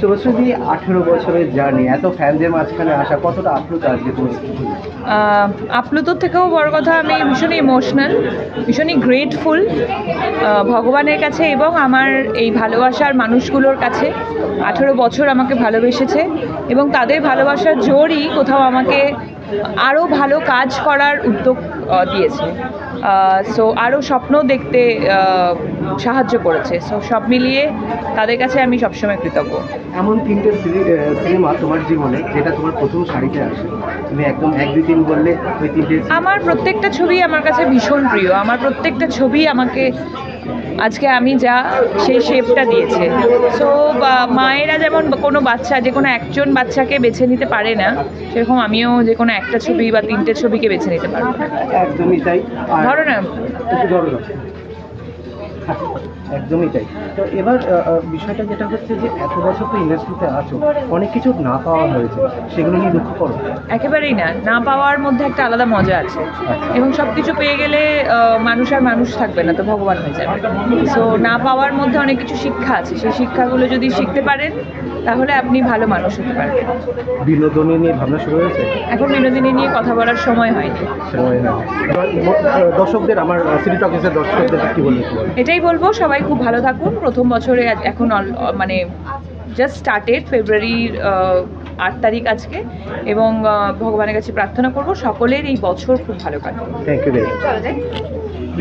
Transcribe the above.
শুভশ্রী, 18 বছরের জার্নি, এত ফ্যানদের মাঝখানে আসা কতটা আপ্লুত আজকে তুমি? আপ্লুতর থেকেও বড় কথা, আমি ভীষণই ইমোশনাল, ভীষণই গ্রেটফুল ভগবানের কাছে এবং আমার এই ভালোবাসার মানুষগুলোর কাছে। 18 বছর আমাকে ভালোবেসেছে এবং তাদের ভালোবাসার জোরই কোথাও আমাকে আরও ভালো কাজ করার উদ্যোগ দিয়েছে। সো আরও স্বপ্ন দেখতে সাহায্য করেছে। সো সব মিলিয়ে তাদের কাছে আমি সবসময় কৃতজ্ঞ। এমন 3টে সিনেমা তোমার জীবনে যেটা তোমার প্রথম সারিতে আসে, তুমি একদম 1, 2, 3 বললে ওই 3টে। আমার প্রত্যেকটা ছবি আমার কাছে ভীষণ প্রিয়। আমার প্রত্যেকটা ছবি আমাকে আজকে আমি যা সেই শেপটা দিয়েছে। সো মায়েরা যেমন কোনো বাচ্চা, যে কোনো একজন বাচ্চাকে বেছে নিতে পারে না, সেরকম আমিও যে কোনো একটা ছবি বা 3টে ছবিকে বেছে নিতে পারবো না। একদমই তাই। ধরো না, একটু ধরো না। একদমই তাই। তো এবার বিষয়টা যেটা হচ্ছে যে এত বছর তো ইন্ডাস্ট্রিতে আছো, অনেক কিছু না পাওয়া হয়েছে, সেগুলো নিয়ে দুঃখ করো? একেবারেই না। না পাওয়ার মধ্যে একটা আলাদা মজা আছে এবং সব কিছু পেয়ে গেলে মানুষ আর মানুষ থাকবে না, তো ভগবান হয়ে যাবে। সো না পাওয়ার মধ্যে অনেক কিছু শিক্ষা আছে, সেই শিক্ষাগুলো যদি শিখতে পারেন তাহলে আপনি ভালো মানুষ হতে পারবেন। বিনোদনী নিয়ে ভাবনা শুরু হয়েছে? এখন বিনোদিনী নিয়ে কথা বলার সময় হয়নি। সময় না। এবার দর্শকদের, আমার সিটি টকিজের দর্শকদের কি বলবো? এটাই বলবো, সবাই খুব ভালো থাকুন। প্রথম বছরে এখন মানে জাস্ট স্টার্টেড, ফেব্রুয়ারির 8 তারিখ আজকে, এবং ভগবানের কাছে প্রার্থনা করব সকলের এই বছর খুব ভালো কাটুক। Thank you very much.